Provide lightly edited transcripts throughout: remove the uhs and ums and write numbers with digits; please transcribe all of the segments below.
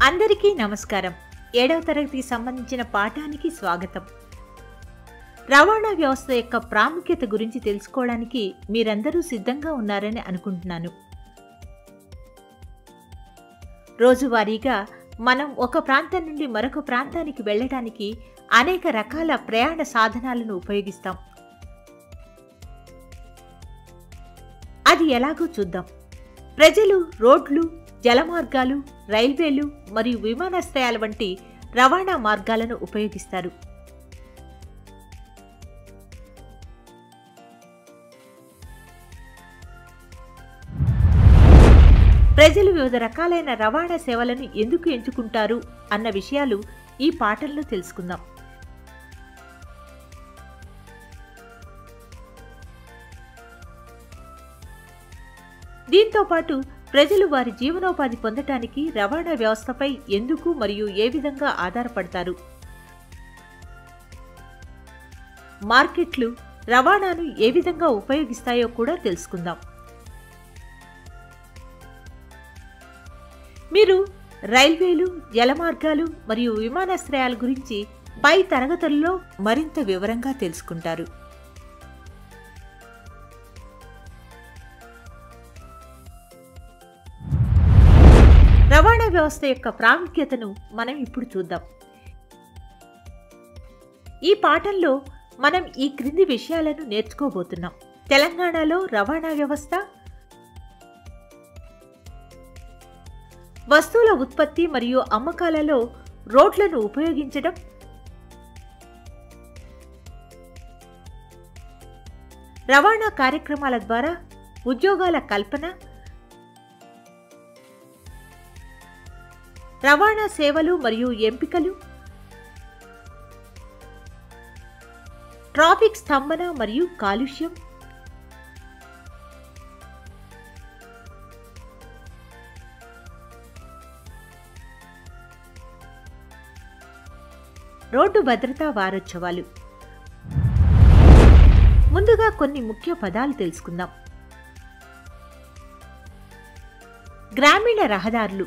అందరికీ నమస్కారం. 7వ తరగతికి సంబంధించిన పాఠానికి స్వాగతం. రవాణా వ్యవస్థ యొక్క ప్రాముఖ్యత గురించి తెలుసుకోవడానికి మీరందరూ సిద్ధంగా ఉన్నారని అనుకుంటున్నాను. రోజువారీగా మనం ఒక ప్రాంతం నుండి మరొక ప్రాంతానికి వెళ్ళడానికి అనేక రకాల ప్రయాణ సాధనాలను ఉపయోగిస్తాం. అది ఎలాగో చూద్దాం. ప్రజలు రోడ్లు, జలమార్గాలు, రైల్వేలు మరియు విమానాశ్రయాల వంటి రవాణా మార్గాలను ఉపయోగిస్తారు. ప్రజలు వివిధ రకాలైన రవాణా సేవలను ఎందుకు ఎంచుకుంటారు అన్న విషయాలు ఈ పాఠంలో తెలుసుకుందాం. దీంతో పాటు ప్రజలు వారి జీవనోపాధి పొందటానికి రవాణా వ్యవస్థపై ఎందుకు మరియు ఏ విధంగా ఆధారపడతారు, మార్కెట్లు రవాణాను ఏ విధంగా ఉపయోగిస్తాయో కూడా తెలుసుకుందాం. మీరు రైల్వేలు, జలమార్గాలు మరియు విమానాశ్రయాల గురించి పై తరగతుల్లో మరింత వివరంగా తెలుసుకుంటారు. రవాణా వ్యవస్థ యొక్క ప్రాముఖ్యతను మనం ఇప్పుడు చూద్దాం. ఈ పాఠంలో మనం ఈ క్రింది విషయాలను నేర్చుకోబోతున్నాం. తెలంగాణలో రవాణా వ్యవస్థ, వస్తువుల ఉత్పత్తి మరియు అమ్మకాలలో రోడ్లను ఉపయోగించడం, రవాణా కార్యక్రమాల ద్వారా ఉద్యోగాల కల్పన, రవాణా సేవలు మరియు ఎంపికలు, ట్రాఫిక్ స్తంభన మరియు కాలుష్యం, రోడ్డు భద్రతా వారోత్సవాలు. ముందుగా కొన్ని ముఖ్య పదాలు తెలుసుకుందాం. గ్రామీణ రహదారులు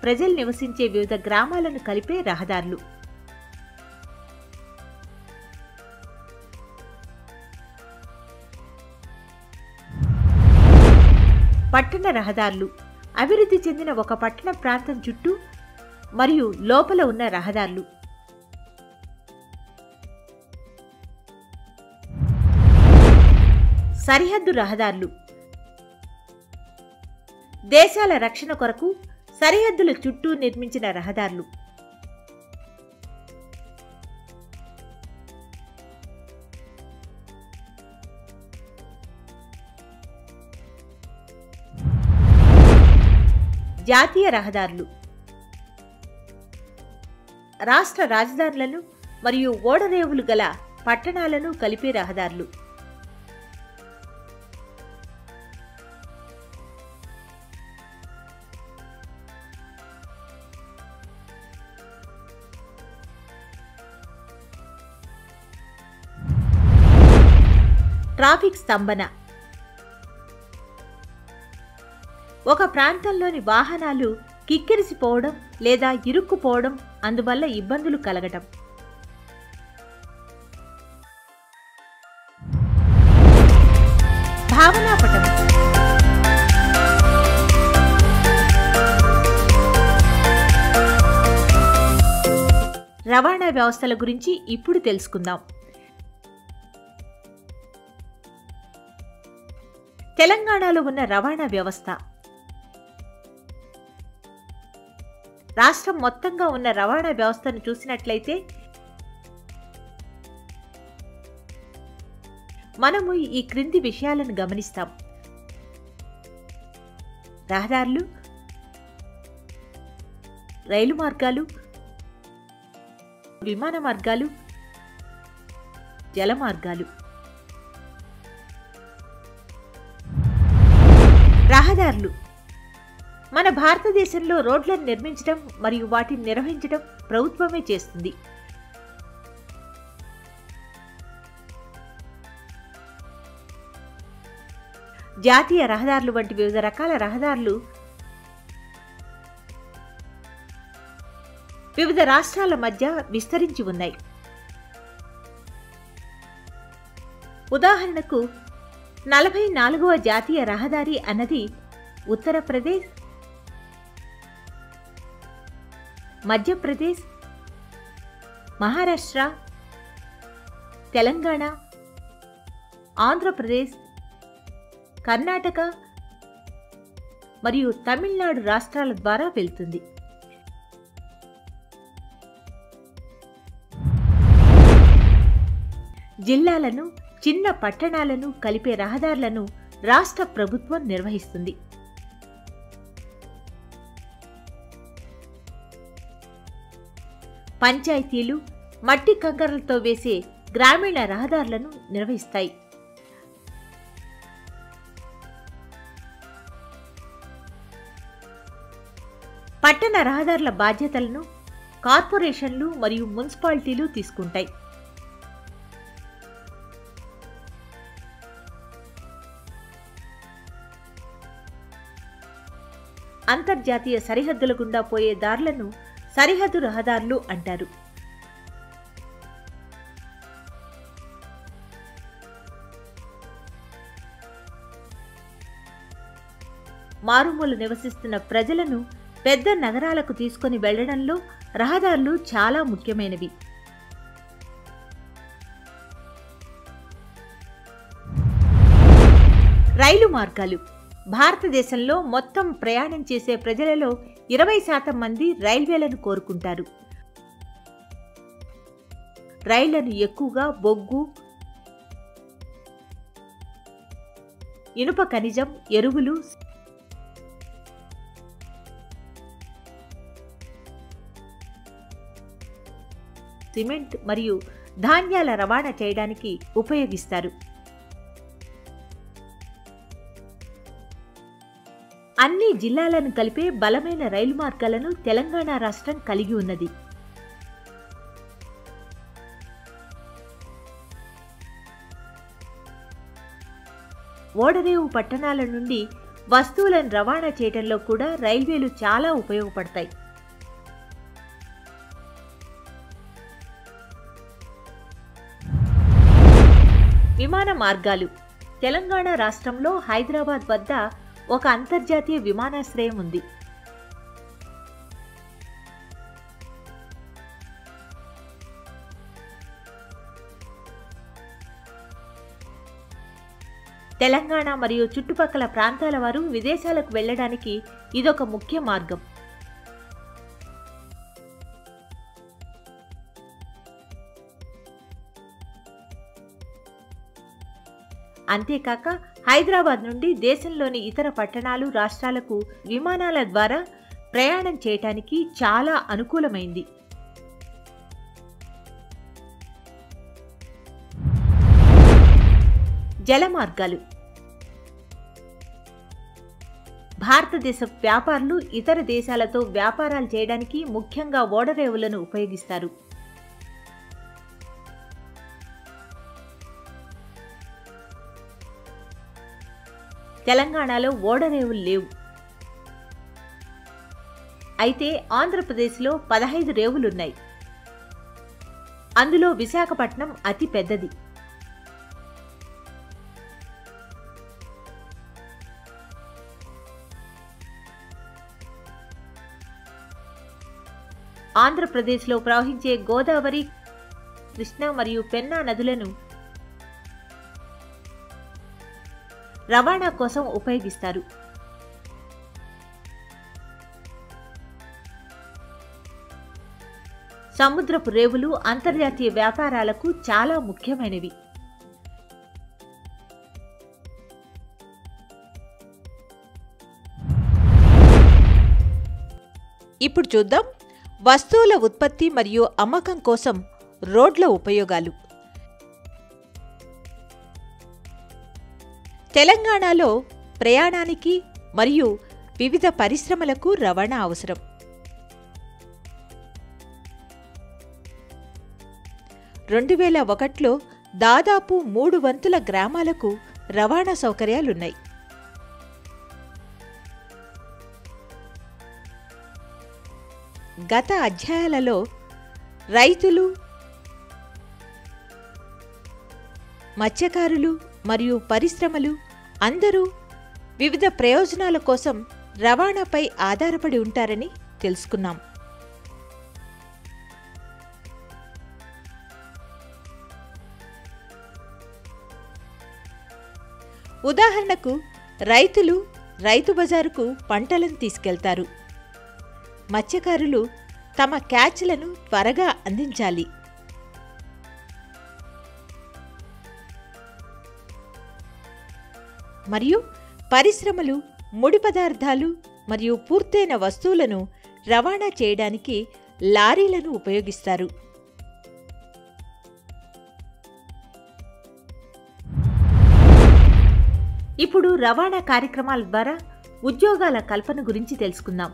ప్రజలు నివసించే వివిధ గ్రామాలను కలిపే రహదారులు. పట్టణ రహదారులు అభివృద్ధి చెందిన ఒక పట్టణ ప్రాంతం చుట్టూ మరియు లోపల ఉన్న రహదారులు. సరిహద్దు రహదారులు దేశాల రక్షణ కొరకు సరిహద్దుల చుట్టూ నిర్మించిన రహదారులు. జాతీయ రహదారులు రాష్ట్ర రాజధానులను మరియు ఓడరేవులు గల పట్టణాలను కలిపే రహదారులు. ట్రాఫిక్ స్తంభన ఒక ప్రాంతంలోని వాహనాలు కిక్కిరిసిపోవడం లేదా ఇరుక్కుపోవడం, అందువల్ల ఇబ్బందులు కలగటం. భావనాపటం రవాణా వ్యవస్థల గురించి ఇప్పుడు తెలుసుకుందాం. తెలంగాణలో ఉన్న రవాణా వ్యవస్థ. రాష్ట్రం మొత్తంగా ఉన్న రవాణా వ్యవస్థను చూసినట్లయితే మనము ఈ క్రింది విషయాలను గమనిస్తాం. రహదారులు, రైలు మార్గాలు, విమాన మార్గాలు, జల మార్గాలు. రహదారులు మన భారతదేశంలో రోడ్లను నిర్మించడం మరియు వాటిని నిర్వహించడం ప్రభుత్వమే చేస్తుంది. జాతీయ రహదారులు వంటి వివిధ రకాల రహదారులు వివిధ రాష్ట్రాల మధ్య విస్తరించి ఉన్నాయి. ఉదాహరణకు 44వ జాతీయ రహదారి అన్నది ఉత్తరప్రదేశ్, మధ్యప్రదేశ్, మహారాష్ట్ర, తెలంగాణ, ఆంధ్రప్రదేశ్, కర్ణాటక మరియు తమిళనాడు రాష్ట్రాల ద్వారా వెళ్తుంది. జిల్లాలను, చిన్న పట్టణాలను కలిపే రహదారులను రాష్ట్ర ప్రభుత్వం నిర్వహిస్తుంది. పంచాయతీలు మట్టి కంకరలతో వేసే గ్రామీణ రహదారులను నిర్వహిస్తాయి. పట్టణ రహదారుల బాధ్యతలను కార్పొరేషన్లు మరియు మున్సిపాలిటీలు తీసుకుంటాయి. అంతర్జాతీయ సరిహద్దుల గుండా పోయే దారులను సరిహద్దు రహదారులు అంటారు. మారుమూల నివసిస్తున్న ప్రజలను పెద్ద నగరాలకు తీసుకొని వెళ్లడంలో రహదారులు చాలా ముఖ్యమైనవి. రైలు మార్గాలు. భారతదేశంలో మొత్తం ప్రయాణం చేసే ప్రజలలో 20% మంది రైల్వేలను కోరుకుంటారు. రైళ్లను ఎక్కువగా బొగ్గు, ఇనుప ఖనిజం, ఎరువులు, సిమెంట్ మరియు ధాన్యాల రవాణా చేయడానికి ఉపయోగిస్తారు. అన్ని జిల్లాలను కలిపే బలమైన రైలు మార్గాలను తెలంగాణ రాష్ట్రం కలిగి ఉన్నది. ఓడరేవు పట్టణాల నుండి వస్తువులను రవాణా చేయడంలో కూడా రైల్వేలు చాలా ఉపయోగపడతాయి. విమాన మార్గాలు. తెలంగాణ రాష్ట్రంలో హైదరాబాద్ వద్ద ఒక అంతర్జాతీయ విమానాశ్రయం ఉంది. తెలంగాణ మరియు చుట్టుపక్కల ప్రాంతాల వారు విదేశాలకు వెళ్లడానికి ఇదొక ముఖ్య మార్గం. అంతేకాక హైదరాబాద్ నుండి దేశంలోని ఇతర పట్టణాలు, రాష్ట్రాలకు విమానాల ద్వారా ప్రయాణం చేయటానికి చాలా అనుకూలమైంది. జల మార్గాలు. భారతదేశ వ్యాపారులు ఇతర దేశాలతో వ్యాపారాలు చేయడానికి ముఖ్యంగా ఓడరేవులను ఉపయోగిస్తారు. తెలంగాణలో ఓడరేవులు లేవు. అయితే ఆంధ్రప్రదేశ్లో 15 రేవులున్నాయి. అందులో విశాఖపట్నం అతి పెద్దది. ఆంధ్రప్రదేశ్లో ప్రవహించే గోదావరి, కృష్ణా మరియు పెన్నా నదులను రవాణా కోసం ఉపయోగిస్తారు. సముద్రపు రేవులు అంతర్జాతీయ వ్యాపారాలకు చాలా ముఖ్యమైనవి. ఇప్పుడు చూద్దాం వస్తువుల ఉత్పత్తి మరియు అమ్మకం కోసం రోడ్ల ఉపయోగాలు. తెలంగాణలో ప్రయాణానికి మరియు వివిధ పరిశ్రమలకు రవాణా అవసరం. రెండు 2001లో దాదాపు 3 వంతుల గ్రామాలకు రవాణా సౌకర్యాలున్నాయి. గత అధ్యాయాలలో రైతులు, మత్స్యకారులు మరియు పరిశ్రమలు అందరూ వివిధ ప్రయోజనాల కోసం రవాణాపై ఆధారపడి ఉంటారని తెలుసుకున్నాం. ఉదాహరణకు రైతులు రైతు బజారుకు పంటలను తీసుకెళ్తారు. మత్స్యకారులు తమ క్యాచ్లను త్వరగా అందించాలి. మరియు పరిశ్రమలు ముడి పదార్థాలు మరియు పూర్తయిన వస్తువులను రవాణా చేయడానికి లారీలను ఉపయోగిస్తారు. ఇప్పుడు రవాణా కార్యక్రమాల ద్వారా ఉద్యోగాల కల్పన గురించి తెలుసుకుందాం.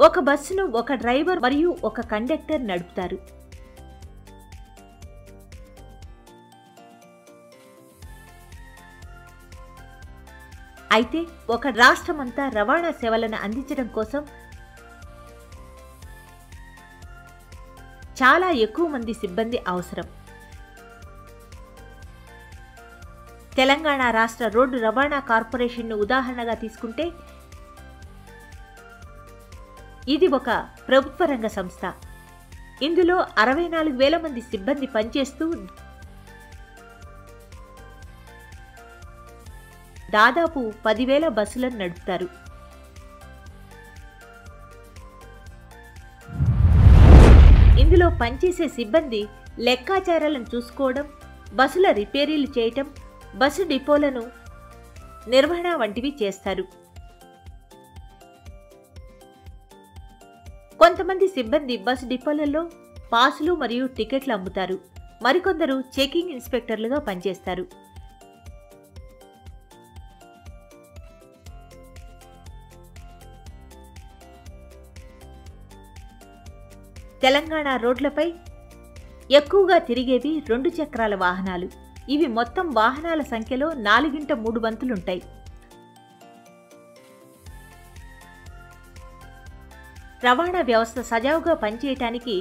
ఒక బస్సును ఒక డ్రైవర్ మరియు ఒక కండక్టర్ నడుపుతారు. అయితే ఒక రాష్ట్రమంతా రవాణా సేవలను అందించడం కోసం చాలా ఎక్కువ మంది సిబ్బంది అవసరం. తెలంగాణ రాష్ట్ర రోడ్డు రవాణా కార్పొరేషన్ను ఉదాహరణగా తీసుకుంటే ఇది ఒక ప్రభుత్వ రంగ సంస్థ. ఇందులో 64,000 మంది సిబ్బంది పనిచేస్తూ దాదాపు 10,000 బస్సులను నడుపుతారు. ఇందులో పనిచేసే సిబ్బంది లెక్కాచారాలను చూసుకోవడం, బస్సుల రిపేరీలు చేయటం, బస్సు డిపోలను నిర్వహణ వంటివి చేస్తారు. కొంతమంది సిబ్బంది బస్సు డిపోలలో పాసులు మరియు టికెట్లు అమ్ముతారు. మరికొందరు చెకింగ్ ఇన్స్పెక్టర్లుగా పనిచేస్తారు. తెలంగాణ రోడ్లపై ఎక్కువగా తిరిగేవి 2 చక్రాల వాహనాలు. ఇవి మొత్తం వాహనాల సంఖ్యలో 4/3 వంతులుంటాయి. రవాణా వ్యవస్థ సజావుగా పనిచేయటానికి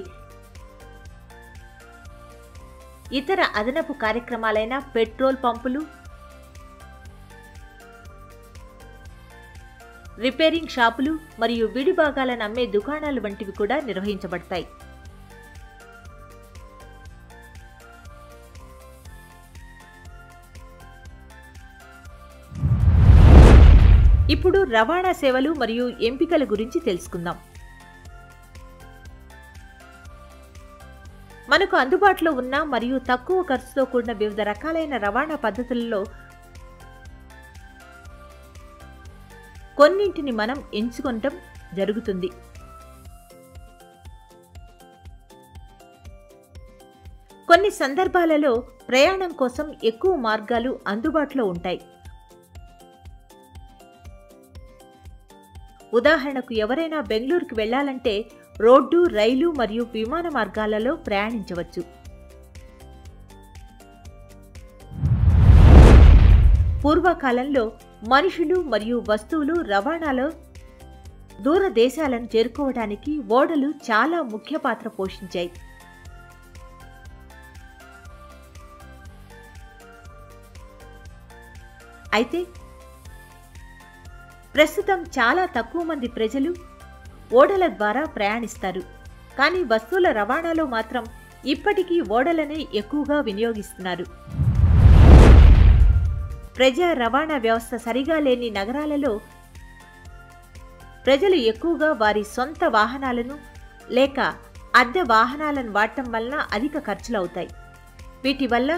ఇతర అదనపు కార్యక్రమాలైన పెట్రోల్ పంపులు, రిపేరింగ్ షాపులు మరియు విడి భాగాలను అమ్మే దుకాణాలు వంటివి కూడా నిర్వహించబడతాయి. ఇప్పుడు రవాణా సేవలు మరియు ఎంపికల గురించి తెలుసుకుందాం. మనకు అందుబాటులో ఉన్న మరియు తక్కువ ఖర్చుతో కూడిన వివిధ రకాలైన రవాణా పద్ధతులలో కొన్నింటిని మనం ఎంచుకోవటం జరుగుతుంది. కొన్ని సందర్భాలలో ప్రయాణం కోసం ఎక్కువ మార్గాలు అందుబాటులో ఉంటాయి. ఉదాహరణకు ఎవరైనా బెంగళూరుకు వెళ్లాలంటే రోడ్డు, రైలు మరియు విమాన మార్గాలలో ప్రయాణించవచ్చు. పూర్వకాలంలో మనుషులు మరియు వస్తువులు రవాణాలో దూర దేశాలను చేరుకోవడానికి ఓడలు చాలా ముఖ్య పాత్ర పోషించాయి. అయితే ప్రస్తుతం చాలా తక్కువ మంది ప్రజలు ఓడల ద్వారా ప్రయాణిస్తారు. కానీ వస్తువుల రవాణాలో మాత్రం ఇప్పటికీ ఓడలనే ఎక్కువగా వినియోగిస్తున్నారు. ప్రజా రవాణా వ్యవస్థ సరిగా లేని నగరాలలో ప్రజలు ఎక్కువగా వారి సొంత వాహనాలను లేక అద్దె వాహనాలను వాడటం వలన అధిక ఖర్చులవుతాయి. వీటి వల్ల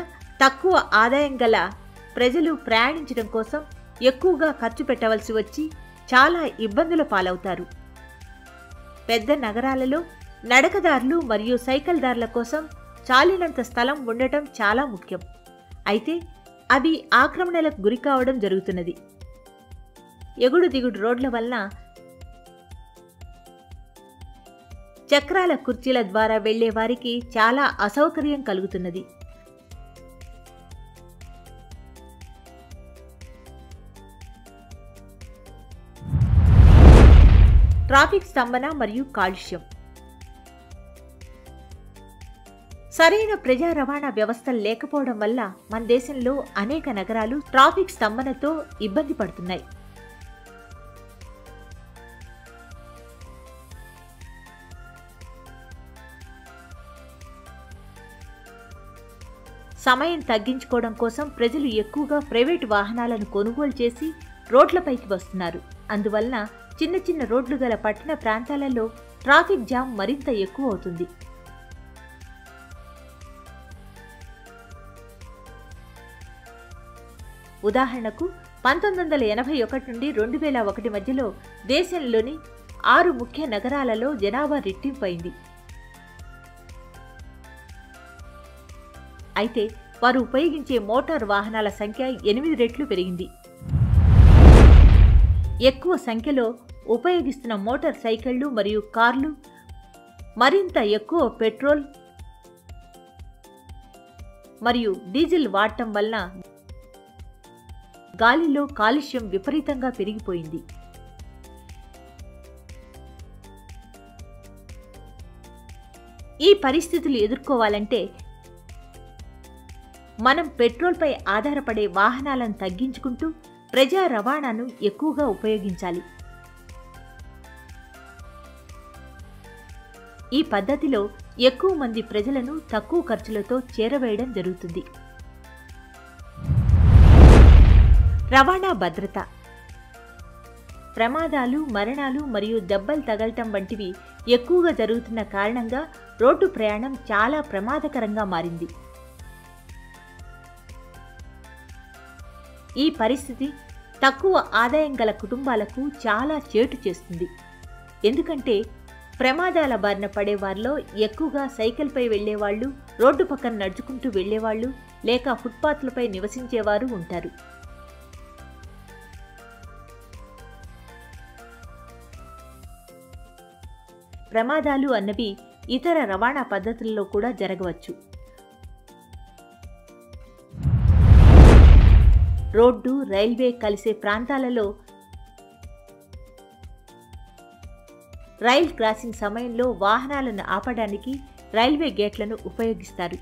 తక్కువ ఆదాయం గల ప్రజలు ప్రయాణించడం కోసం ఎక్కువగా ఖర్చు పెట్టవలసి వచ్చి చాలా ఇబ్బందుల పాలవుతారు. పెద్ద నగరాలలో నడకదారులు మరియు సైకిల్దారుల కోసం చాలినంత స్థలం ఉండటం చాలా ముఖ్యం. అయితే అవి ఆక్రమణలకు గురి కావడం జరుగుతున్నది. ఎగుడు దిగుడు రోడ్ల వలన చక్రాల కుర్చీల ద్వారా వెళ్లే వారికి చాలా అసౌకర్యం కలుగుతున్నది. ట్రాఫిక్ స్తంభన మరియు కాలుష్యం. సరైన ప్రజా రవాణా వ్యవస్థలు లేకపోవడం వల్ల మన దేశంలో అనేక నగరాలు ట్రాఫిక్ స్తంభనతో ఇబ్బంది పడుతున్నాయి. సమయం తగ్గించుకోవడం కోసం ప్రజలు ఎక్కువగా ప్రైవేటు వాహనాలను కొనుగోలు చేసి రోడ్లపైకి వస్తున్నారు. అందువలన చిన్న చిన్న రోడ్లు గల పట్టణ ప్రాంతాలలో ట్రాఫిక్ జామ్ మరింత ఎక్కువ అవుతుంది. ఉదాహరణకు 1981 నుండి 2001 మధ్యలో దేశంలోని 6 ముఖ్య నగరాలలో జనాభా రెట్టింపైంది. అయితే వారు ఉపయోగించే మోటారు వాహనాల సంఖ్య 8 రెట్లు పెరిగింది. ఎక్కువ సంఖ్యలో ఉపయోగిస్తున్న మోటార్ సైకిళ్లు మరియు కార్లు, మరింత ఎక్కువ పెట్రోల్ మరియు డీజిల్ వాడటం వలన గాలిలో కాలుష్యం విపరీతంగా పెరిగిపోయింది. ఈ పరిస్థితులు ఎదుర్కోవాలంటే మనం పెట్రోల్పై ఆధారపడే వాహనాలను తగ్గించుకుంటూ ప్రజా రవాణాను ఎక్కువగా ఉపయోగించాలి. ఈ పద్ధతిలో ఎక్కువ మంది ప్రజలను తక్కువ ఖర్చులతో చేరవేయడం జరుగుతుంది. రవాణా భద్రత. ప్రమాదాలు, మరణాలు మరియు దెబ్బలు తగలటం వంటివి ఎక్కువగా జరుగుతున్న కారణంగా రోడ్డు ప్రయాణం చాలా ప్రమాదకరంగా మారింది. ఈ పరిస్థితి తక్కువ ఆదాయం గల కుటుంబాలకు చాలా చేటు చేస్తుంది. ఎందుకంటే ప్రమాదాల బారిన పడేవారిలో ఎక్కువగా సైకిల్పై వెళ్లేవాళ్లు, రోడ్డు పక్కన నడుచుకుంటూ వెళ్లేవాళ్లు లేక ఫుట్పాత్లపై నివసించేవారు ఉంటారు. ప్రమాదాలు అన్నవి ఇతర రవాణా పద్ధతుల్లో కూడా జరగవచ్చు. రోడ్డు, రైల్వే కలిసే ప్రాంతాలలో రైల్ క్రాసింగ్ సమయంలో వాహనాలను ఆపడానికి రైల్వే గేట్లను ఉపయోగిస్తారు.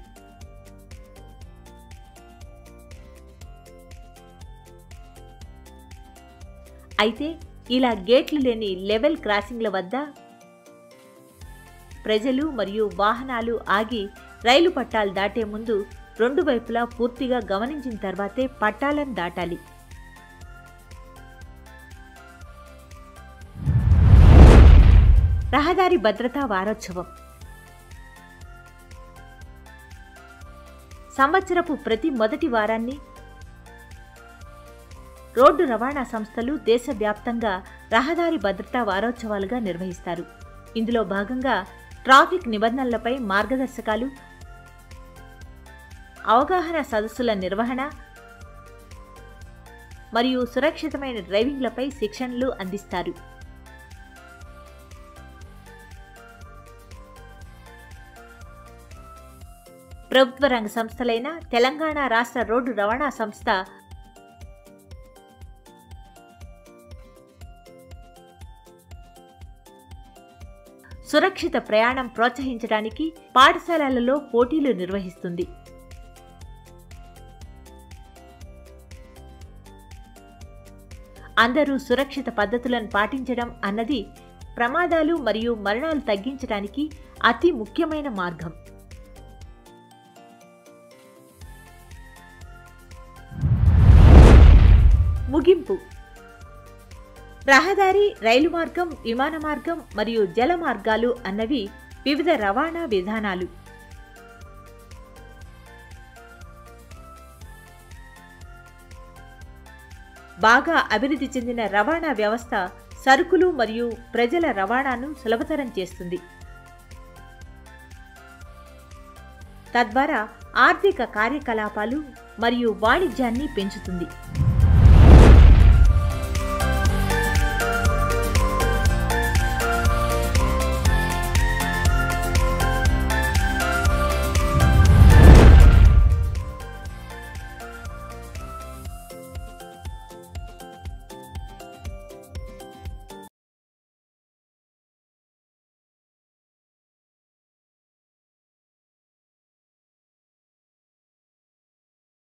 అయితే ఇలా గేట్లు లేని లెవెల్ క్రాసింగ్ల వద్ద ప్రజలు మరియు వాహనాలు ఆగి రైలు పట్టాలు దాటే ముందు రెండు వైపులా పూర్తిగా గమనించిన తర్వాతే పట్టాలను దాటాలి. రహదారి భద్రతా వారోత్సవం. సంవత్సరపు ప్రతి మొదటి వారాన్ని రోడ్డు రవాణా సంస్థలు దేశవ్యాప్తంగా రహదారి భద్రతా వారోత్సవాలుగా నిర్వహిస్తారు. ఇందులో భాగంగా ట్రాఫిక్ నిబంధనలపై మార్గదర్శకాలు, అవగాహన సదస్సుల నిర్వహణ మరియు సురక్షితమైన డ్రైవింగ్లపై శిక్షణలు అందిస్తారు. ప్రభుత్వ రంగ సంస్థలైన తెలంగాణ రాష్ట్ర రోడ్డు రవాణా సంస్థ, సురక్షిత ప్రయాణం ప్రోత్సహించడానికి పాఠశాలలలో పోటీలు నిర్వహిస్తుంది. అందరూ సురక్షిత పద్ధతులను పాటించడం అన్నది ప్రమాదాలు మరియు మరణాలు తగ్గించడానికి అతి ముఖ్యమైన మార్గం. ముగింపు. రహదారి, రైలు మార్గం, విమాన మార్గం మరియు జల మార్గాలు అన్నవి వివిధ రవాణా విధానాలు. బాగా అభివృద్ధి చెందిన రవాణా వ్యవస్థ సరుకులు మరియు ప్రజల రవాణాను సులభతరం చేస్తుంది. తద్వారా ఆర్థిక కార్యకలాపాలు మరియు వాణిజ్యాన్ని పెంచుతుంది.